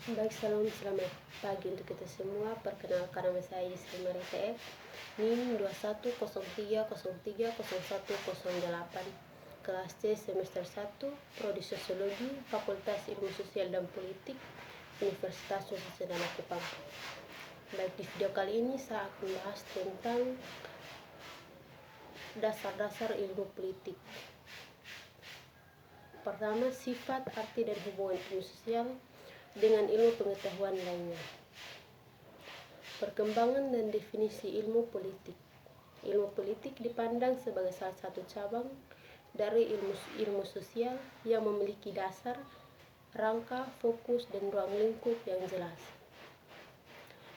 Baik, selamat pagi untuk kita semua. Perkenalkan, nama saya Yusri Marita F. NIM 2103030108, kelas C semester 1, Prodi Sosiologi, Fakultas Ilmu Sosial dan Politik, Universitas Nusa Kupang. Baik, di video kali ini saya akan membahas tentang dasar-dasar ilmu politik. Pertama, sifat, arti, dan hubungan ilmu sosial dengan ilmu pengetahuan lainnya. Perkembangan dan definisi ilmu politik. Ilmu politik dipandang sebagai salah satu cabang dari ilmu sosial yang memiliki dasar, rangka, fokus, dan ruang lingkup yang jelas.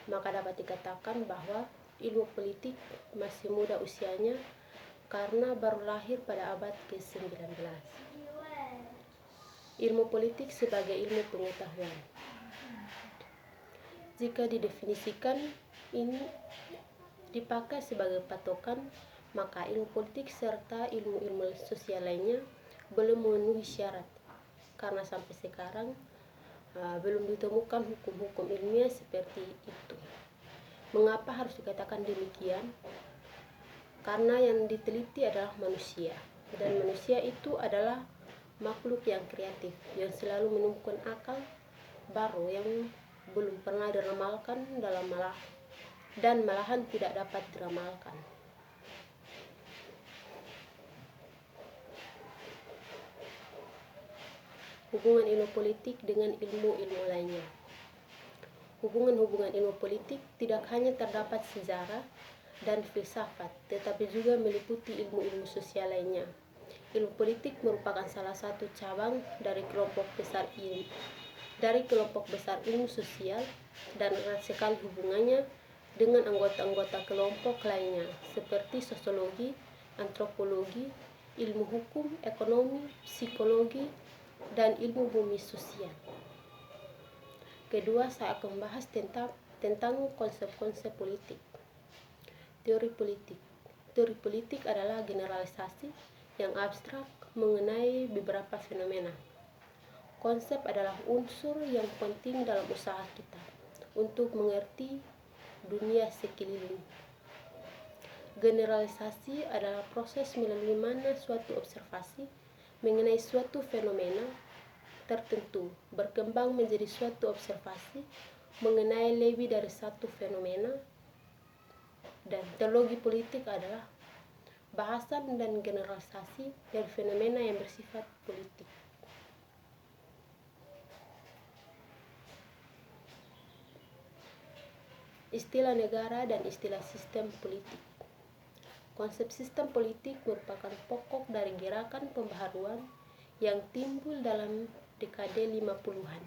Maka dapat dikatakan bahwa ilmu politik masih muda usianya karena baru lahir pada abad ke-19. Ilmu politik sebagai ilmu pengetahuan. Jika didefinisikan ini dipakai sebagai patokan, maka ilmu politik serta ilmu-ilmu sosial lainnya belum memenuhi syarat, karena sampai sekarang belum ditemukan hukum-hukum ilmiah seperti itu. Mengapa harus dikatakan demikian? Karena yang diteliti adalah manusia, dan manusia itu adalah makhluk yang kreatif, yang selalu menemukan akal baru yang belum pernah diramalkan dan malahan tidak dapat diramalkan. Hubungan ilmu politik dengan ilmu-ilmu lainnya. Hubungan-hubungan ilmu politik tidak hanya terdapat sejarah dan filsafat, tetapi juga meliputi ilmu-ilmu sosial lainnya. Ilmu politik merupakan salah satu cabang dari kelompok besar ilmu sosial dan erat sekali hubungannya dengan anggota-anggota kelompok lainnya seperti sosiologi, antropologi, ilmu hukum, ekonomi, psikologi, dan ilmu bumi sosial. Kedua, saya akan membahas tentang konsep-konsep politik. Teori politik. Teori politik adalah generalisasi yang abstrak mengenai beberapa fenomena. Konsep adalah unsur yang penting dalam usaha kita untuk mengerti dunia sekeliling. Generalisasi adalah proses melalui mana suatu observasi mengenai suatu fenomena tertentu berkembang menjadi suatu observasi mengenai lebih dari satu fenomena. Dan teologi politik adalah bahasan dan generalisasi dari fenomena yang bersifat politik. Istilah negara dan istilah sistem politik. Konsep sistem politik merupakan pokok dari gerakan pembaharuan yang timbul dalam dekade 50-an.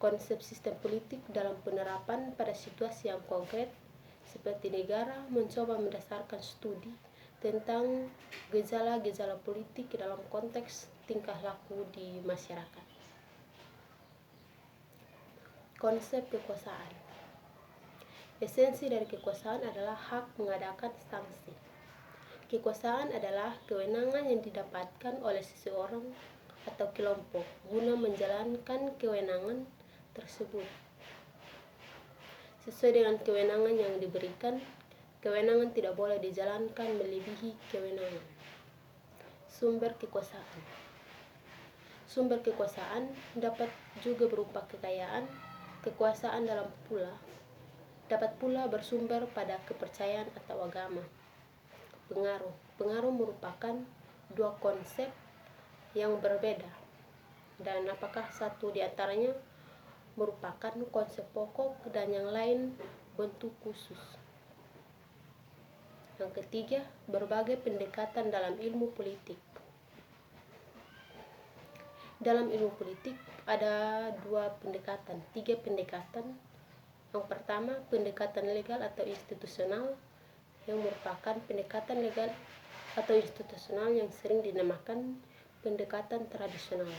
Konsep sistem politik dalam penerapan pada situasi yang konkret seperti negara mencoba mendasarkan studi tentang gejala-gejala politik dalam konteks tingkah laku di masyarakat. Konsep kekuasaan. Esensi dari kekuasaan adalah hak mengadakan sanksi. Kekuasaan adalah kewenangan yang didapatkan oleh seseorang atau kelompok guna menjalankan kewenangan tersebut. Sesuai dengan kewenangan yang diberikan, kewenangan tidak boleh dijalankan melebihi kewenangan. Sumber kekuasaan. Sumber kekuasaan dapat juga berupa kekayaan. Kekuasaan dapat pula bersumber pada kepercayaan atau agama. Pengaruh. Pengaruh merupakan dua konsep yang berbeda, dan apakah satu di antaranya merupakan konsep pokok dan yang lain bentuk khusus. Yang ketiga, berbagai pendekatan dalam ilmu politik. Dalam ilmu politik ada tiga pendekatan. Yang pertama, pendekatan legal atau institusional, yang merupakan pendekatan legal atau institusional yang sering dinamakan pendekatan tradisional.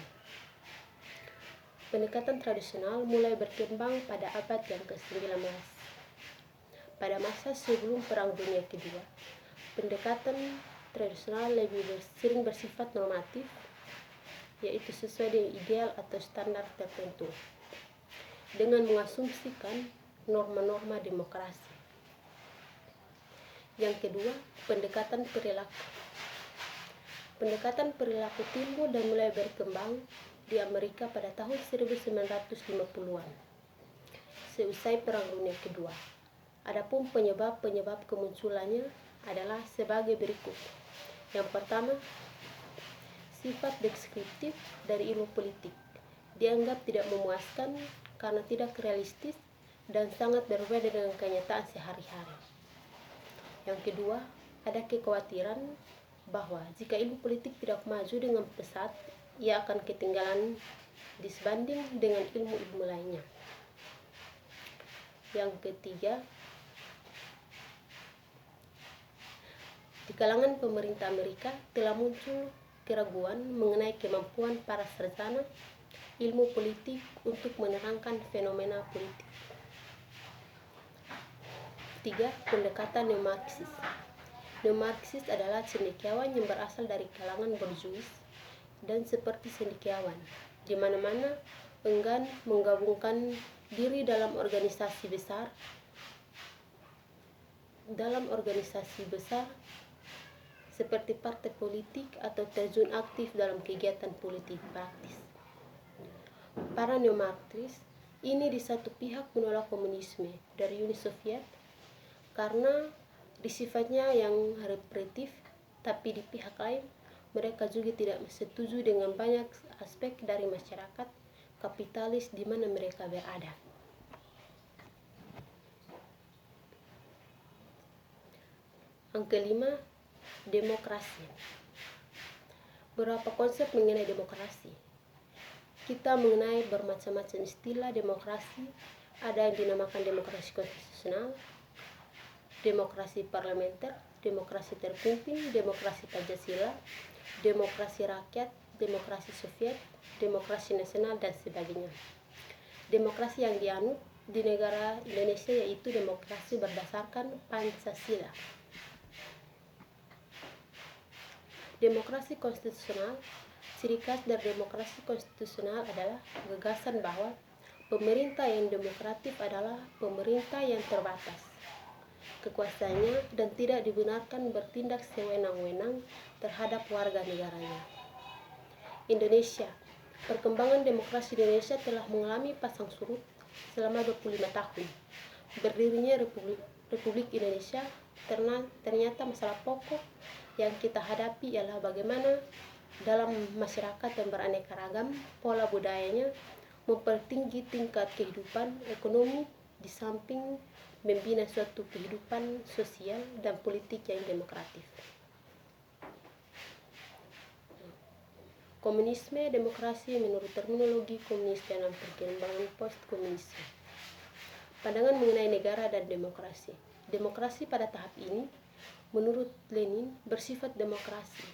Pendekatan tradisional mulai berkembang pada abad yang ke-19. Pada masa sebelum Perang Dunia Kedua, pendekatan tradisional sering bersifat normatif, yaitu sesuai dengan ideal atau standar tertentu. dengan mengasumsikan norma-norma demokrasi. Yang kedua, pendekatan perilaku. Pendekatan perilaku timbul dan mulai berkembang di Amerika pada tahun 1950-an, seusai Perang Dunia Kedua. Adapun penyebab-penyebab kemunculannya adalah sebagai berikut. Yang pertama, sifat deskriptif dari ilmu politik dianggap tidak memuaskan karena tidak realistis dan sangat berbeda dengan kenyataan sehari-hari. Yang kedua, ada kekhawatiran bahwa jika ilmu politik tidak maju dengan pesat, ia akan ketinggalan disebanding dengan ilmu-ilmu lainnya. Yang ketiga, di kalangan pemerintah Amerika telah muncul keraguan mengenai kemampuan para sarjana ilmu politik untuk menerangkan fenomena politik. Tiga, pendekatan neo-Marxis. Neo-Marxis adalah cendekiawan yang berasal dari kalangan borjuis dan seperti cendekiawan di mana-mana enggan menggabungkan diri dalam organisasi besar seperti partai politik atau terjun aktif dalam kegiatan politik praktis. Para neo-Marxis ini di satu pihak menolak komunisme dari Uni Soviet karena sifatnya yang represif, tapi di pihak lain mereka juga tidak setuju dengan banyak aspek dari masyarakat kapitalis di mana mereka berada. Yang kelima, demokrasi. Beberapa konsep mengenai demokrasi. Kita mengenai bermacam-macam istilah demokrasi. Ada yang dinamakan demokrasi konstitusional, demokrasi parlementer, demokrasi terpimpin, demokrasi Pancasila, demokrasi rakyat, demokrasi Soviet, demokrasi nasional, dan sebagainya. Demokrasi yang dianut di negara Indonesia yaitu demokrasi berdasarkan Pancasila. Demokrasi konstitusional, ciri khas dari demokrasi konstitusional adalah gagasan bahwa pemerintah yang demokratis adalah pemerintah yang terbatas kekuasaannya dan tidak dibenarkan bertindak sewenang-wenang terhadap warga negaranya. Indonesia. Perkembangan demokrasi di Indonesia telah mengalami pasang surut selama 25 tahun. Berdirinya Republik Indonesia, ternyata masalah pokok yang kita hadapi ialah bagaimana dalam masyarakat yang beraneka ragam, pola budayanya mempertinggi tingkat kehidupan ekonomi di samping membina suatu kehidupan sosial dan politik yang demokratis. Komunisme demokrasi menurut terminologi komunis dalam perkembangan post-komunisme. Pandangan mengenai negara dan demokrasi. Demokrasi pada tahap ini, menurut Lenin, bersifat demokrasi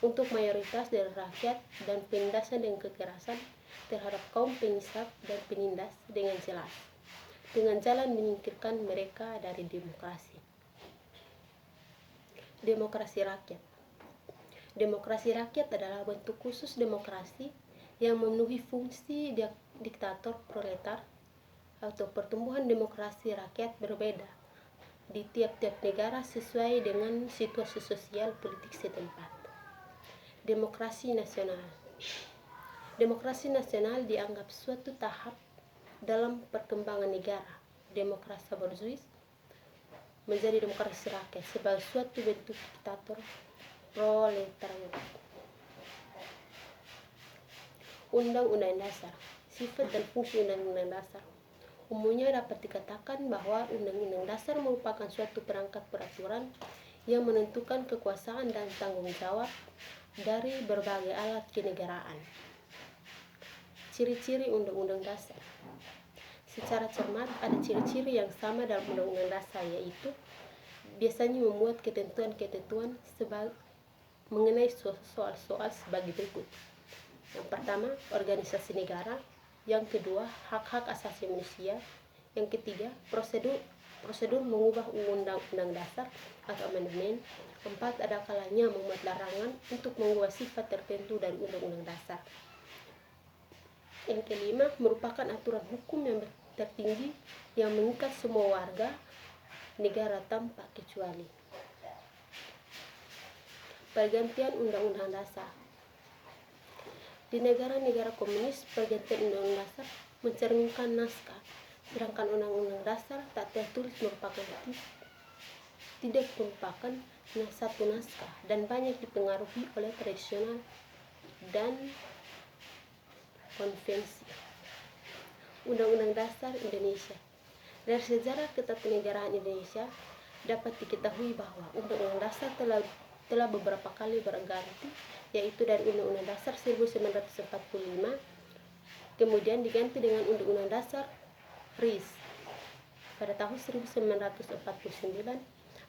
untuk mayoritas dari rakyat dan penindasan dengan kekerasan terhadap kaum penyisap dan penindas dengan jelas, dengan jalan menyingkirkan mereka dari demokrasi. Demokrasi rakyat. Demokrasi rakyat adalah bentuk khusus demokrasi yang memenuhi fungsi diktator proletar atau pertumbuhan demokrasi rakyat berbeda di tiap-tiap negara sesuai dengan situasi sosial politik setempat. Demokrasi nasional. Demokrasi nasional dianggap suatu tahap dalam perkembangan negara. Demokrasi borjuis menjadi demokrasi rakyat sebagai suatu bentuk diktator proletariat. Undang-undang dasar. Sifat dan fungsi undang-undang dasar. Umumnya dapat dikatakan bahwa undang-undang dasar merupakan suatu perangkat peraturan yang menentukan kekuasaan dan tanggung jawab dari berbagai alat kenegaraan. Ciri-ciri undang-undang dasar. Secara cermat, ada ciri-ciri yang sama dalam undang-undang dasar, yaitu biasanya memuat ketentuan-ketentuan mengenai soal-soal sebagai berikut. Yang pertama, organisasi negara. Yang kedua, hak-hak asasi manusia. Yang ketiga, prosedur mengubah undang-undang dasar atau amandemen. 4, ada kalanya memuat larangan untuk mengubah sifat tertentu dari undang-undang dasar. Yang kelima, merupakan aturan hukum yang tertinggi yang mengikat semua warga negara tanpa kecuali. Pergantian Undang-Undang Dasar. Di negara-negara komunis, pergantian Undang-Undang Dasar mencerminkan naskah, sedangkan Undang-Undang Dasar tak tertulis tidak merupakan satu naskah dan banyak dipengaruhi oleh tradisional dan konvensi. Undang-Undang Dasar Indonesia. Dari sejarah ketatanegaraan Indonesia dapat diketahui bahwa Undang-Undang Dasar telah beberapa kali berganti, yaitu dari Undang-Undang Dasar 1945, kemudian diganti dengan Undang-Undang Dasar RIS pada tahun 1949,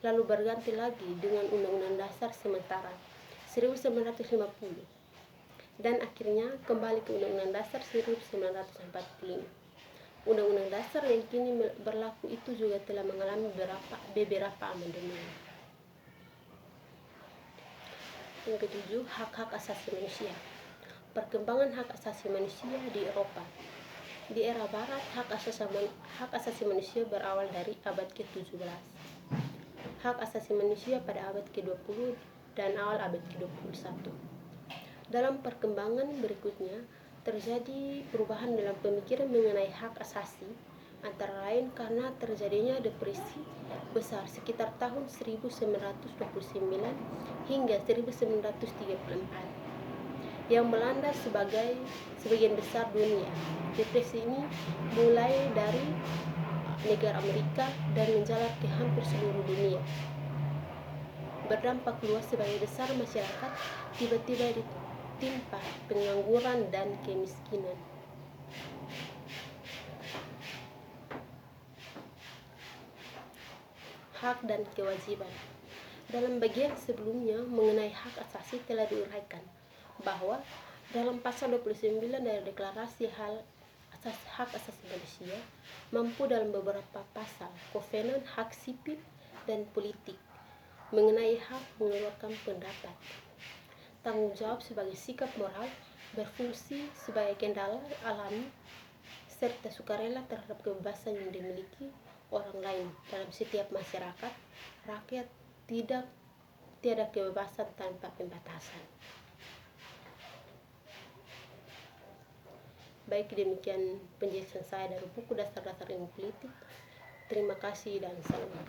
lalu berganti lagi dengan Undang-Undang Dasar sementara 1950, dan akhirnya kembali ke Undang-Undang Dasar 1945. Undang-Undang Dasar yang kini berlaku itu juga telah mengalami beberapa amandemen. Yang ketujuh, hak-hak asasi manusia. Perkembangan hak asasi manusia di Eropa. Di era Barat, hak asasi manusia berawal dari abad ke-17. Hak asasi manusia pada abad ke-20 dan awal abad ke-21. Dalam perkembangan berikutnya, terjadi perubahan dalam pemikiran mengenai hak asasi, antara lain karena terjadinya depresi besar sekitar tahun 1929 hingga 1934 yang melanda sebagian besar dunia. Depresi ini mulai dari negara Amerika dan menjalar ke hampir seluruh dunia. Berdampak luas, sebagian besar masyarakat tiba-tiba ditimpa pengangguran dan kemiskinan. Hak dan kewajiban. Dalam bagian sebelumnya mengenai hak asasi telah diuraikan bahwa dalam pasal 29 dari Deklarasi Hak Asasi Manusia mampu dalam beberapa pasal kovenan hak sipil dan politik mengenai hak mengeluarkan pendapat, tanggung jawab sebagai sikap moral, berfungsi sebagai kendala alami, serta sukarela terhadap kebebasan yang dimiliki orang lain. Dalam setiap masyarakat, rakyat tiada kebebasan tanpa pembatasan. Baik, demikian penjelasan saya dari buku Dasar-Dasar Ilmu Politik. Terima kasih dan salam.